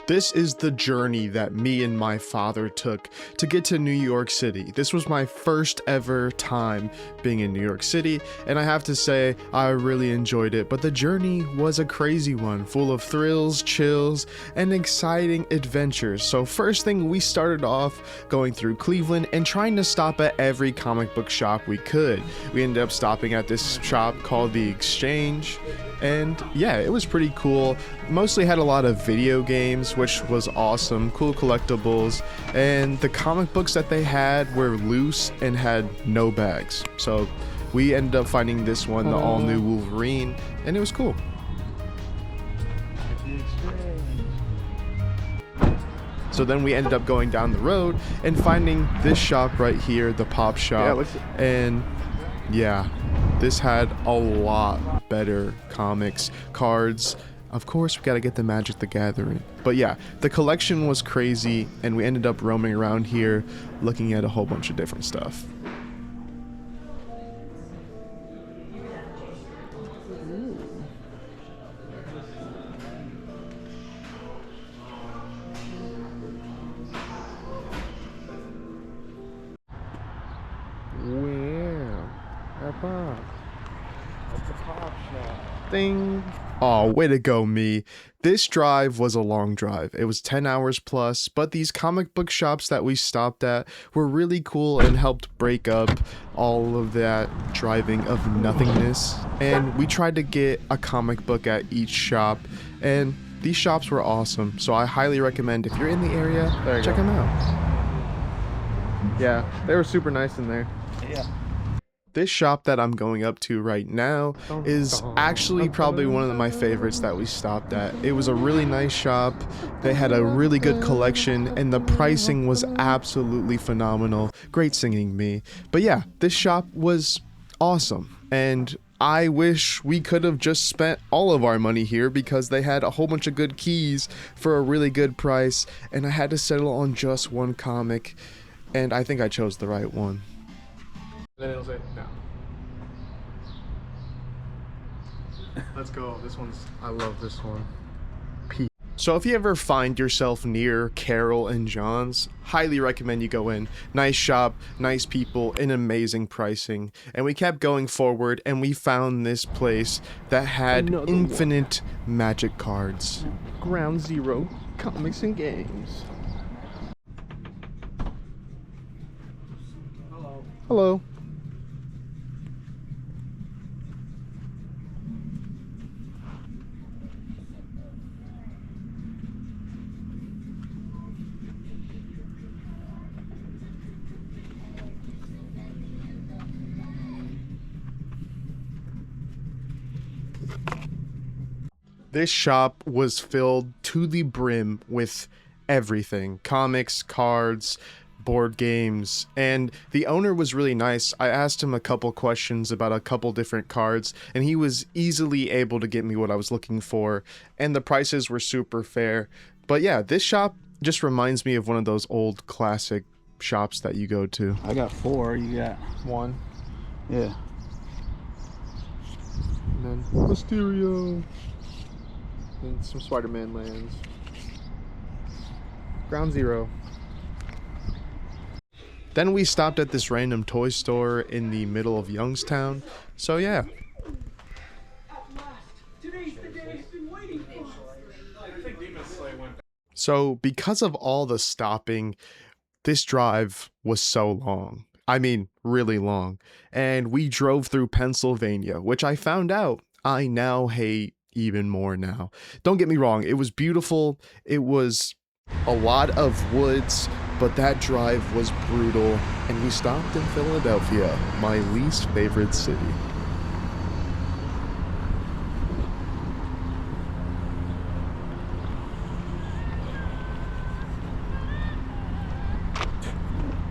This is the journey that me and my father took to get to New York City. This was my first ever time being in New York City, and I have to say, I really enjoyed it, but the journey was a crazy one, full of thrills, chills, and exciting adventures. So first thing, we started off going through Cleveland and trying to stop at every comic book shop we could. We ended up stopping at this shop called The Exchange, and yeah, it was pretty cool. Mostly had a lot of video games, which was awesome, cool collectibles, and the comic books that they had were loose and had no bags. So we ended up finding this one, the all-new Wolverine, and it was cool. So then we ended up going down the road and finding this shop right here, the Pop Shop, and yeah, this had a lot better comics, cards. Of course, we gotta get the Magic the Gathering. But yeah, the collection was crazy, and we ended up roaming around here looking at a whole bunch of different stuff. Ding. Oh, way to go, me. This drive was a long drive. It was 10 hours plus, but these comic book shops that we stopped at were really cool and helped break up all of that driving of nothingness. And we tried to get a comic book at each shop, and these shops were awesome. So I highly recommend, if you're in the area, check them out. Yeah, they were super nice in there. Yeah. This shop that I'm going up to right now is actually probably one of my favorites that we stopped at. It was a really nice shop. They had a really good collection, and the pricing was absolutely phenomenal. Great singing, me. But yeah, this shop was awesome, and I wish we could have just spent all of our money here because they had a whole bunch of good keys for a really good price, and I had to settle on just one comic, and I think I chose the right one. Then it'll say no. Let's go. This one's, I love this one. So if you ever find yourself near Carol and John's, highly recommend you go in. Nice shop, nice people, and amazing pricing. And we kept going forward, and we found this place that had infinite Magic cards. Ground Zero Comics and Games. Hello. Hello. This shop was filled to the brim with everything. Comics, cards, board games, and the owner was really nice. I asked him a couple questions about a couple different cards, and he was easily able to get me what I was looking for, and the prices were super fair. But yeah, this shop just reminds me of one of those old classic shops that you go to. I got 4, you got 1. Yeah. And then Mysterio. And some Spider-Man lands. Ground Zero. Then we stopped at this random toy store in the middle of Youngstown. So yeah. So because of all the stopping, this drive was so long. I mean, really long. And we drove through Pennsylvania, which I found out I now hate even more now. Don't get me wrong, it was beautiful. It was a lot of woods, but that drive was brutal, and we stopped in Philadelphia, my least favorite city.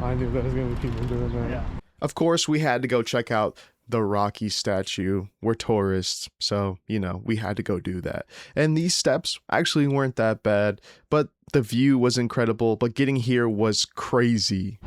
I knew there was gonna be people doing that. Yeah. Of course, we had to go check out the Rocky statue. We're tourists, so, you know, we had to go do that. And these steps actually weren't that bad, but the view was incredible, but getting here was crazy.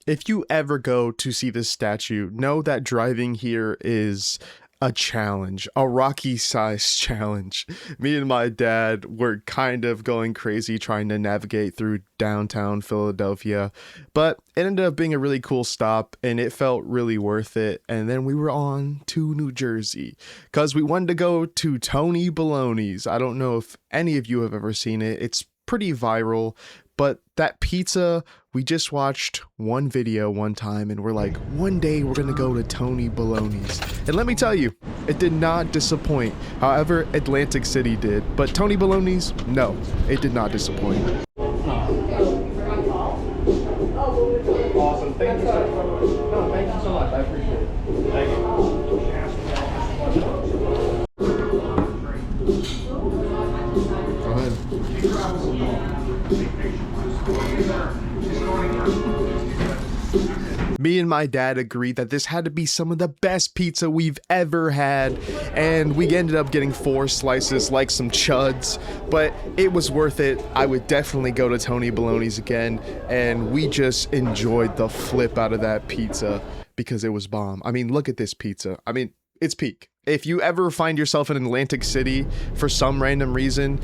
If you ever go to see this statue, know that driving here is a challenge, a Rocky-sized challenge. Me and my dad were kind of going crazy trying to navigate through downtown Philadelphia, but it ended up being a really cool stop and it felt really worth it. And then we were on to New Jersey because we wanted to go to Tony Baloney's. I don't know if any of you have ever seen it. It's pretty viral, but that pizza, we just watched one video one time and we're like, one day we're gonna go to Tony Baloney's. And let me tell you, it did not disappoint. However, Atlantic City did, but Tony Baloney's, no, it did not disappoint. Awesome. Thank you so much. No, thank you so much. I appreciate it. Thank you. Go ahead. Me and my dad agreed that this had to be some of the best pizza we've ever had, and we ended up getting 4 slices like some chuds, but it was worth it. I would definitely go to Tony Baloney's again, and we just enjoyed the flip out of that pizza because it was bomb. I mean, look at this pizza. I mean, it's peak. If you ever find yourself in Atlantic City for some random reason,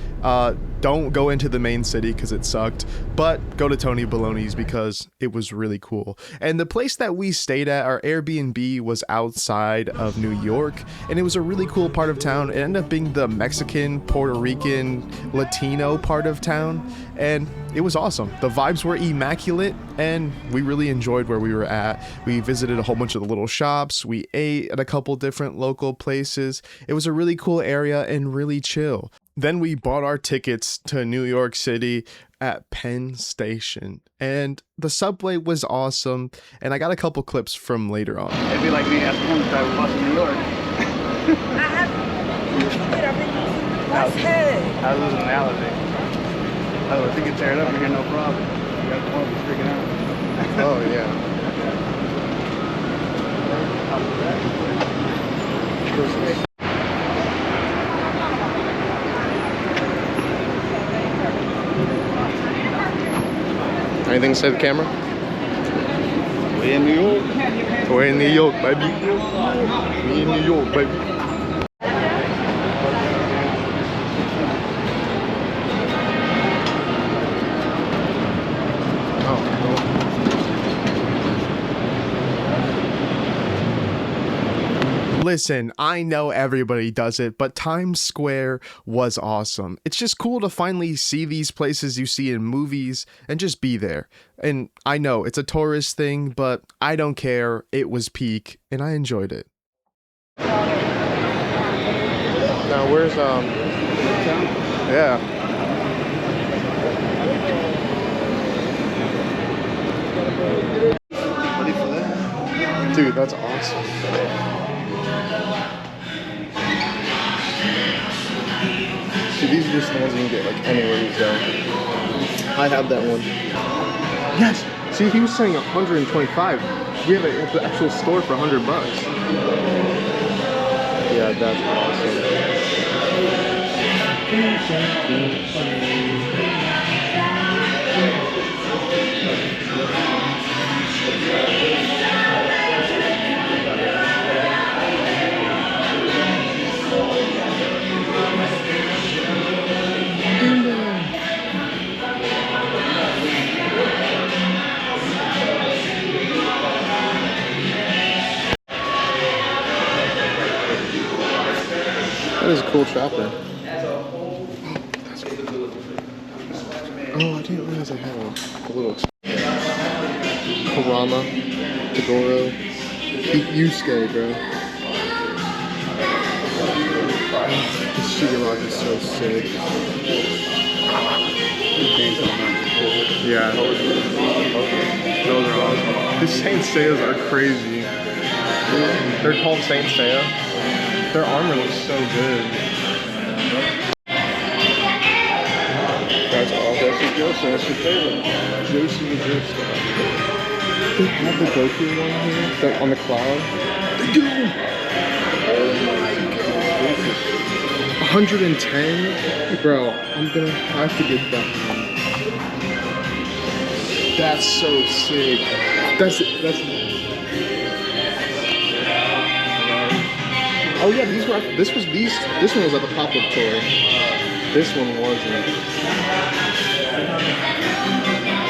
don't go into the main city because it sucked, but go to Tony Baloney's because it was really cool. And the place that we stayed at, our Airbnb, was outside of New York, and it was a really cool part of town. It ended up being the Mexican, Puerto Rican, Latino part of town, and it was awesome. The vibes were immaculate, and we really enjoyed where we were at. We visited a whole bunch of the little shops. We ate at a couple different local places. It was a really cool area and really chill. Then we bought our tickets to New York City at Penn Station, and the subway was awesome, and I got a couple clips from later on. It'd be like me asking him to drive a bus in New York. I have bus head. I was an analogy. Oh, if you can tear it up, you're here, no problem. You got the one who's freaking out. Oh, yeah. Anything to say to the camera? We in New York. We're in New York, baby. We in New York, baby. Listen, I know everybody does it, but Times Square was awesome. It's just cool to finally see these places you see in movies and just be there. And I know it's a tourist thing, but I don't care. It was peak and I enjoyed it. Now where's yeah. Ready for that? Dude, that's awesome. Dude, these are just the ones you can get like anywhere you go. I have that one. Yes. See, he was saying 125. We have it at the actual store for $100. Yeah, that's That is a cool chopper. Oh, I didn't realize I had a little Karama, Tagoro, Yusuke, bro. This Shigaraki is so sick. Yeah. Those are awesome. These Saint Seiyas are crazy. They're called Saint Seiya. Their armor looks so good. That's all. That's your Joestar. That's your favorite. Josie and Joestar. They have the Goku one here? That on the cloud? They do! Oh my god. 110? Bro, I'm gonna have to get that one. That's so sick. That's. Oh yeah, these were. This one was at the pop-up tour. This one wasn't.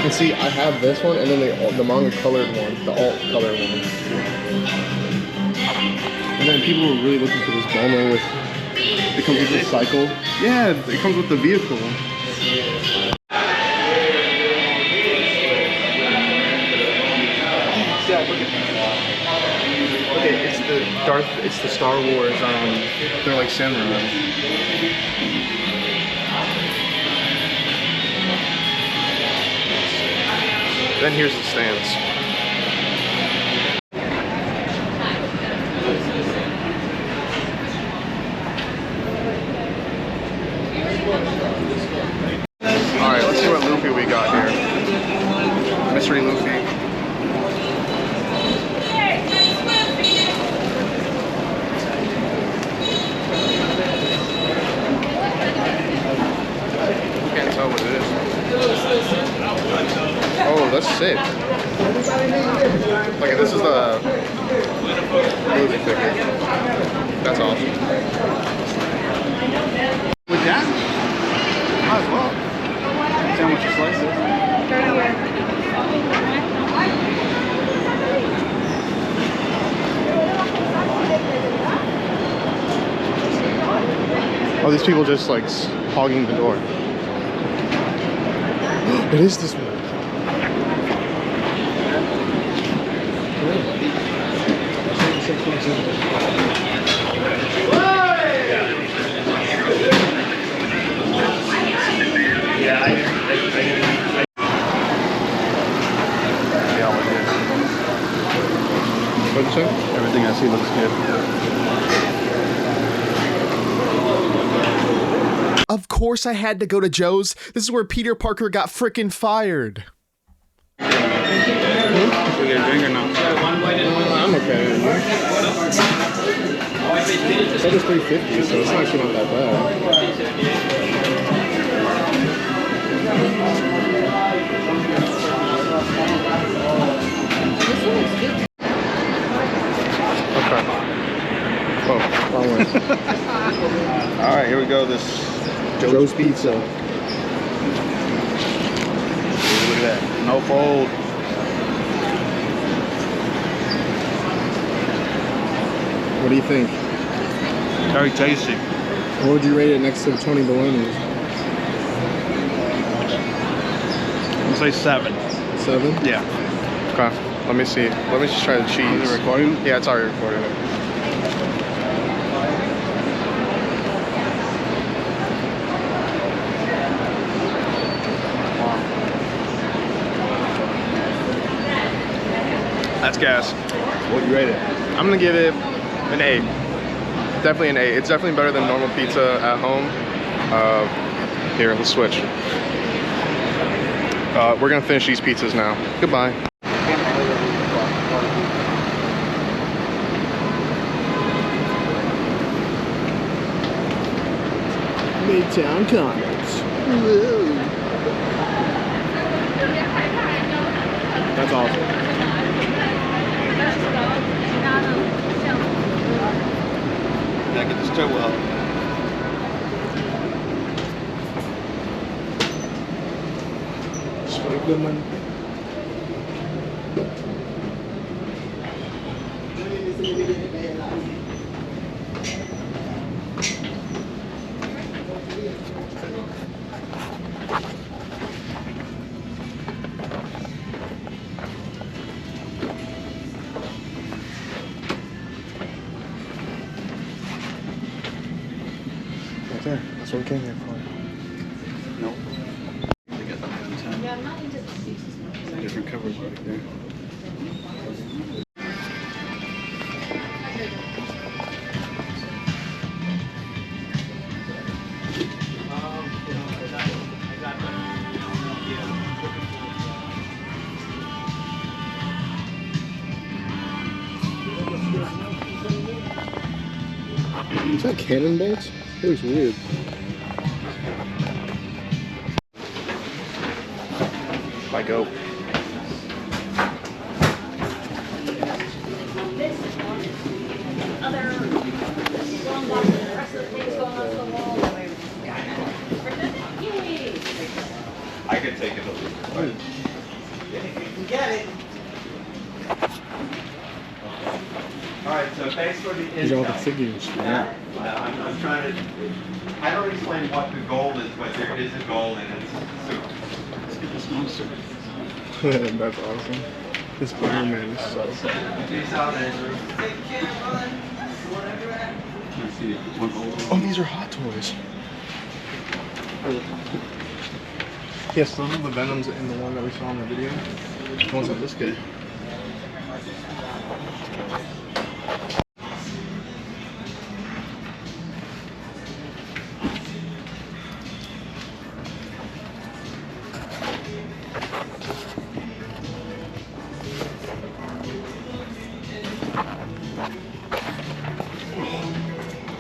And see, I have this one, and then the manga colored one, the alt colored one. And then people were really looking for this Bulma with. It comes with the cycle. Yeah, it comes with the vehicle. Okay, it's the Star Wars, they're like samurai. Then here's the stands. Alright, let's see what Luffy we got here. Mystery Luffy. Can't tell what it is. Oh, that's sick. Like, this is the movie figure. That's awesome. With that? Might as well. See how much you slice it. Oh, these people just like hogging the door. It is this one. What'd you say? Everything I see looks good. Of course I had to go to Joe's. This is where Peter Parker got frickin' fired. Should we get a drink or not? I'm okay. It's like it's $3.50, so it's actually not that bad. Okay. Oh, wrong way. All right, here we go. This Joe's Pizza. Look at that. No fold. What do you think? Very tasty. What would you rate it next to the Tony Baloney's? I'll say 7. 7? Yeah. Okay. Let me see. Let me just try the cheese. Is it recording? Yeah, it's already recording. That's gas. What you rate it? I'm gonna give it an 8. Definitely an 8. It's definitely better than normal pizza at home. Here, let's switch. We're gonna finish these pizzas now. Goodbye. Midtown Comics. That's awesome. Yeah, get this toe out. Right there. That's what we came here for. No. Different covers right there. Is that cannonballs? It looks weird. I go. can get it. All right, so thanks for the These are all the intel. figures. Yeah, I'm trying to. I don't explain what the goal is, but there is a goal, and it's super. Let's get this monster. That's awesome. This Iron Man is so cool. Peace out, Andrew. Take care, bud. Can I see one old Oh, these are Hot Toys. Yeah, some of the Venoms in the one that we saw in the video. The ones on this guy.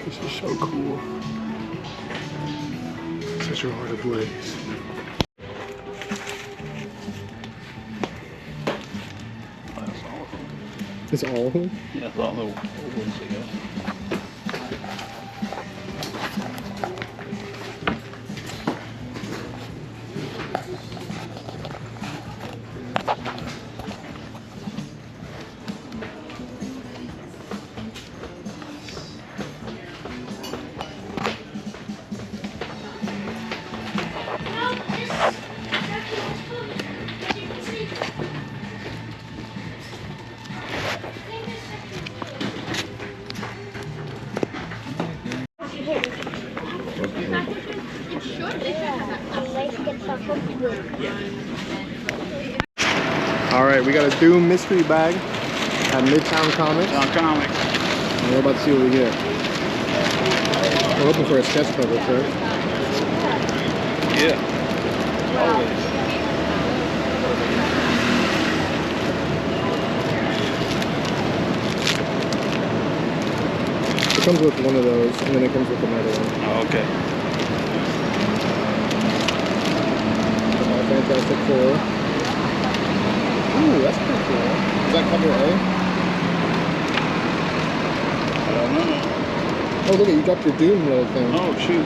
This is so cool. Such a heart ablaze. That's all of them. It's all of them? Yeah, it's all the old ones, I guess. Alright, we got a Doom mystery bag at Midtown Comics. John Comics. And we're about to see what we get. We're hoping for a sketch cover first. Yeah. Always. It comes with one of those, and then it comes with another one. Oh, okay. Fantastic Four. Ooh, that's pretty cool. Is that cover A? I don't know. Oh, look at you dropped your Doom little thing. Oh, shoot.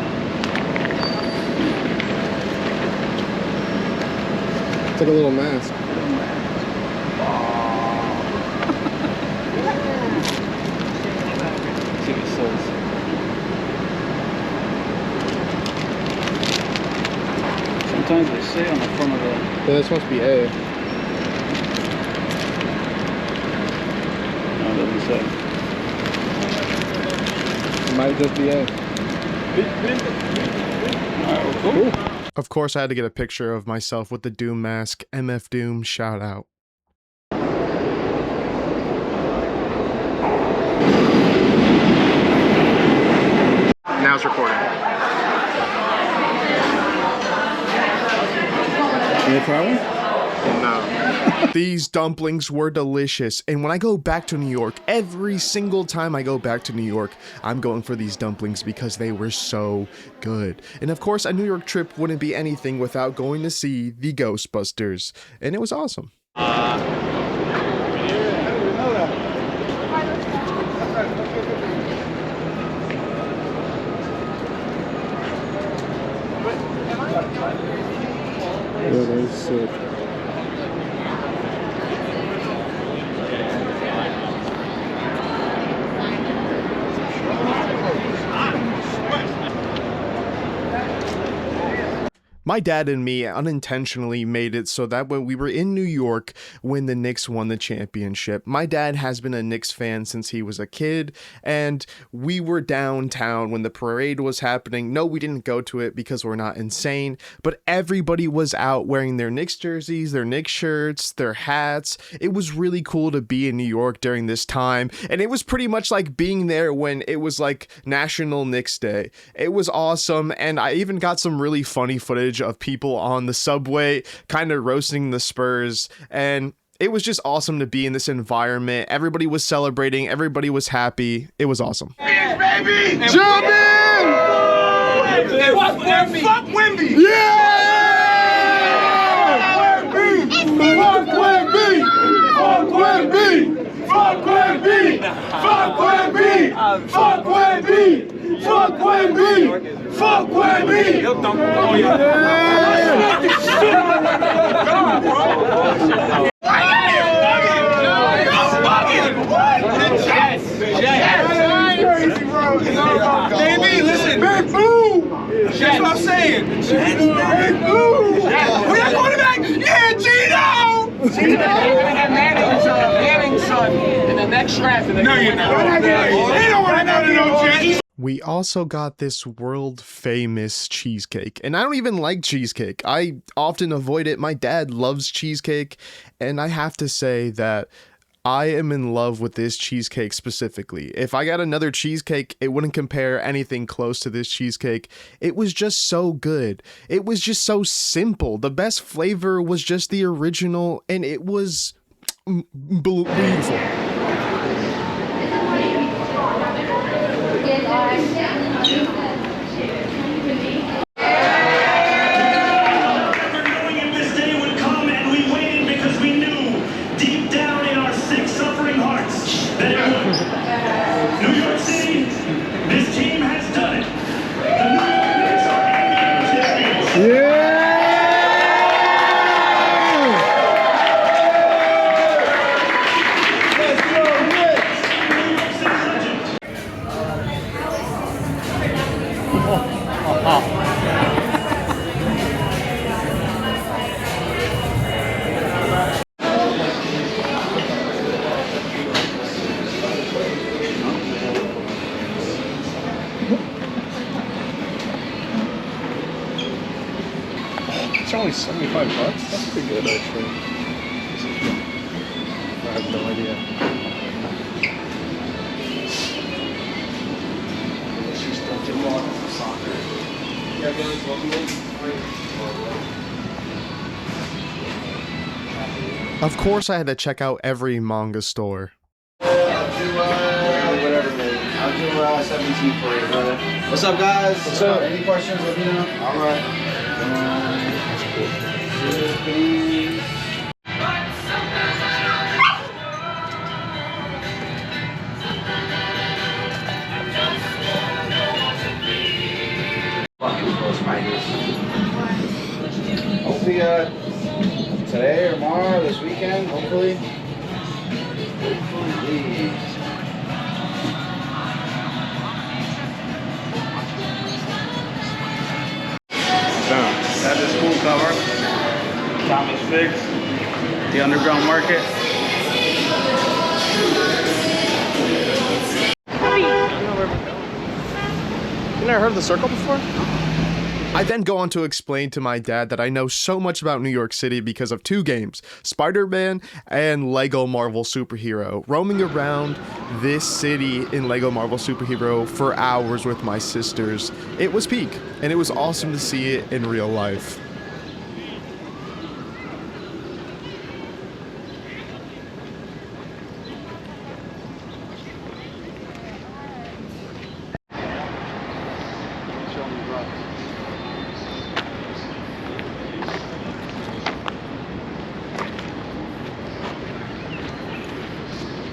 It's like a little mask. See what it says. Sometimes they say on the front of the. Yeah, this must be A. No, it doesn't say. It might just be A. Alright, well, cool. Of course, I had to get a picture of myself with the Doom mask. MF Doom, shout out. Now it's recording. You gonna try one? No. These dumplings were delicious, and when I go back to New York, every single time I go back to New York, I'm going for these dumplings because they were so good. And of course, a New York trip wouldn't be anything without going to see the Ghostbusters, and it was awesome. Yeah, that is sick. My dad and me unintentionally made it so that when we were in New York when the Knicks won the championship, my dad has been a Knicks fan since he was a kid, and we were downtown when the parade was happening. No, we didn't go to it because we're not insane, but everybody was out wearing their Knicks jerseys, their Knicks shirts, their hats. It was really cool to be in New York during this time, and it was pretty much like being there when it was like National Knicks Day. It was awesome, and I even got some really funny footage of people on the subway kind of roasting the Spurs, and it was just awesome to be in this environment. Everybody was celebrating, everybody was happy. It was awesome. Baby! Jump in! Fuck Wemby! Yeah! Fuck Wemby! Fuck Wemby! Fuck Wemby! Fuck Wemby! Fuck Wemby! Fuck Wemby! Fuck Wemby! He'll dunk the ball. I'm gonna get Manning's son in the next draft. No, you're not. You don't want to know Jay. We also got this world famous cheesecake, and I don't even like cheesecake. I often avoid it. My dad loves cheesecake, and I have to say that I am in love with this cheesecake specifically. If I got another cheesecake, it wouldn't compare anything close to this cheesecake. It was just so good. It was just so simple. The best flavor was just the original, and it was beautiful. It's only $75. That's pretty good, actually. I have no idea. Of course, I had to check out every manga store. I'll do 17 for you, brother. What's up, guys? What's up? Any questions? Let me know. All right. Hopefully, today or tomorrow, this weekend, hopefully. That is cool cover. Thomas Fix. The Underground Market. You never heard of the Circle before? I then go on to explain to my dad that I know so much about New York City because of two games, Spider-Man and Lego Marvel Superhero. Roaming around this city in Lego Marvel Superhero for hours with my sisters, it was peak, and it was awesome to see it in real life.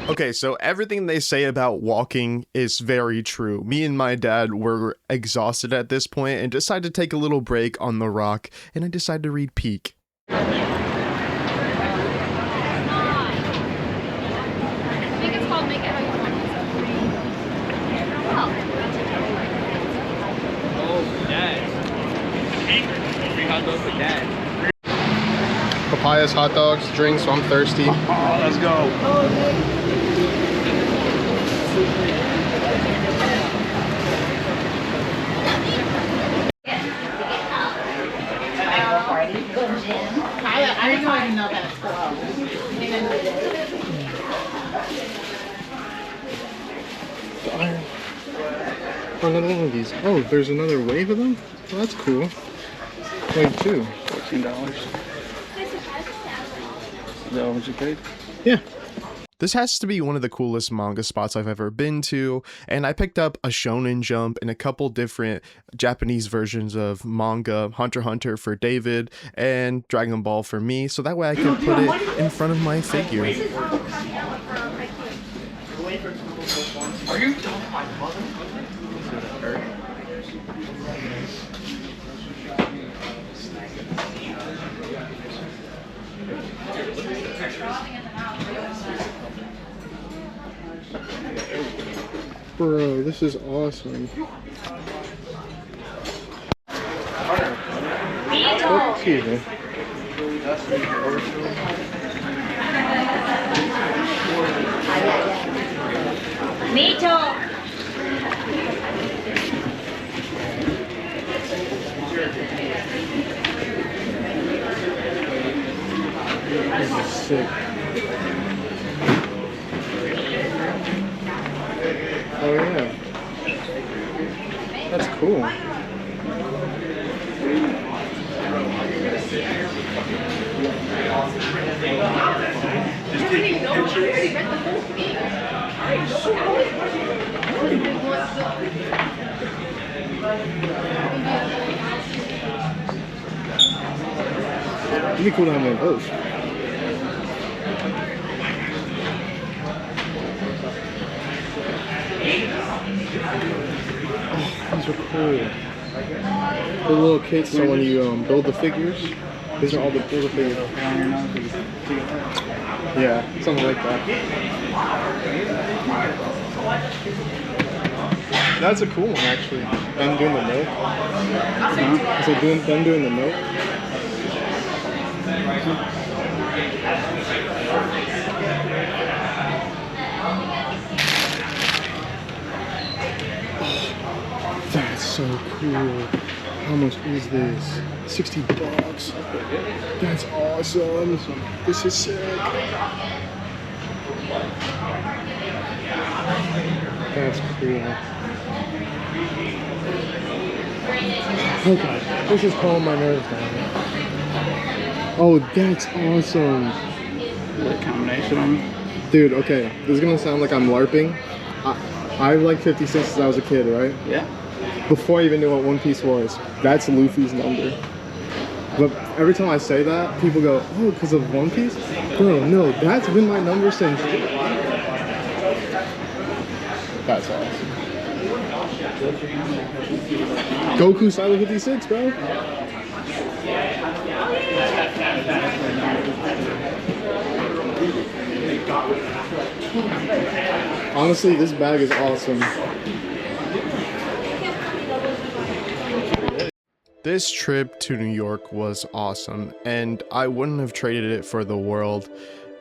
Okay, so everything they say about walking is very true. Me and my dad were exhausted at this point and decided to take a little break on the rock, and I decided to read Peak. I think it's called Make It How You Want It. Oh, Dad. Free hot dog for Dad. Papayas, hot dogs, drinks, so I'm thirsty. Oh, let's go. I didn't know that. Another one of these. Oh, there's another wave of them? Well, that's cool. Like two. $14. Is that what you paid? Yeah. This has to be one of the coolest manga spots I've ever been to, and I picked up a Shonen Jump and a couple different Japanese versions of manga, Hunter x Hunter for David and Dragon Ball for me, so that way I could put it in front of my figure. Are you done, my mother? Bro, this is awesome. Excuse me. cool. It'd be cool to have one of those. Oh, these are cool. The little kits, so when you build the figures, these are all the build figures. Yeah, something like that. That's a cool one, actually. Them doing the milk. Is it them doing the milk? That's so cool. How much is this? $60. That's awesome. This is sick. That's cool. Okay, this is calming my nerves down. Oh, that's awesome. What combination? Dude, okay, this is gonna sound like I'm LARPing. I like 56 since I was a kid, right? Yeah. Before I even knew what One Piece was. That's Luffy's number. But every time I say that, people go, oh, because of One Piece? Bro, no, that's been my number since... That's awesome. Goku Silent 56, bro. Honestly, this bag is awesome. This trip to New York was awesome, and I wouldn't have traded it for the world.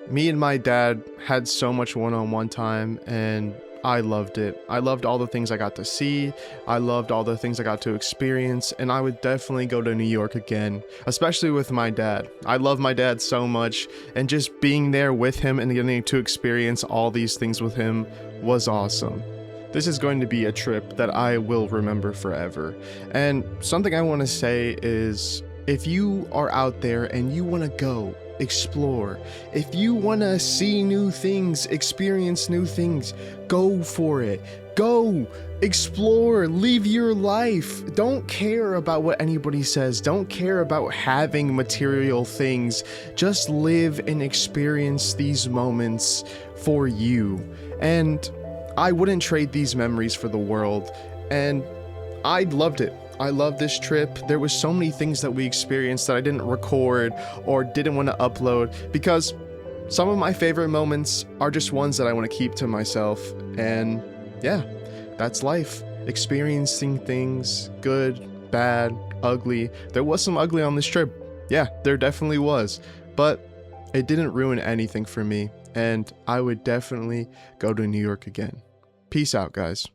Me and my dad had so much one-on-one time, and I loved it. I loved all the things I got to see. I loved all the things I got to experience, and I would definitely go to New York again, especially with my dad. I love my dad so much, and just being there with him and getting to experience all these things with him was awesome. This is going to be a trip that I will remember forever. And something I want to say is, if you are out there and you want to go, explore. If you want to see new things, experience new things, go for it. Go, explore, live your life. Don't care about what anybody says. Don't care about having material things. Just live and experience these moments for you. And I wouldn't trade these memories for the world, and I loved it. I loved this trip. There was so many things that we experienced that I didn't record or didn't want to upload, because some of my favorite moments are just ones that I want to keep to myself. And yeah, that's life. Experiencing things, good, bad, ugly. There was some ugly on this trip. Yeah, there definitely was, but it didn't ruin anything for me, and I would definitely go to New York again. Peace out, guys.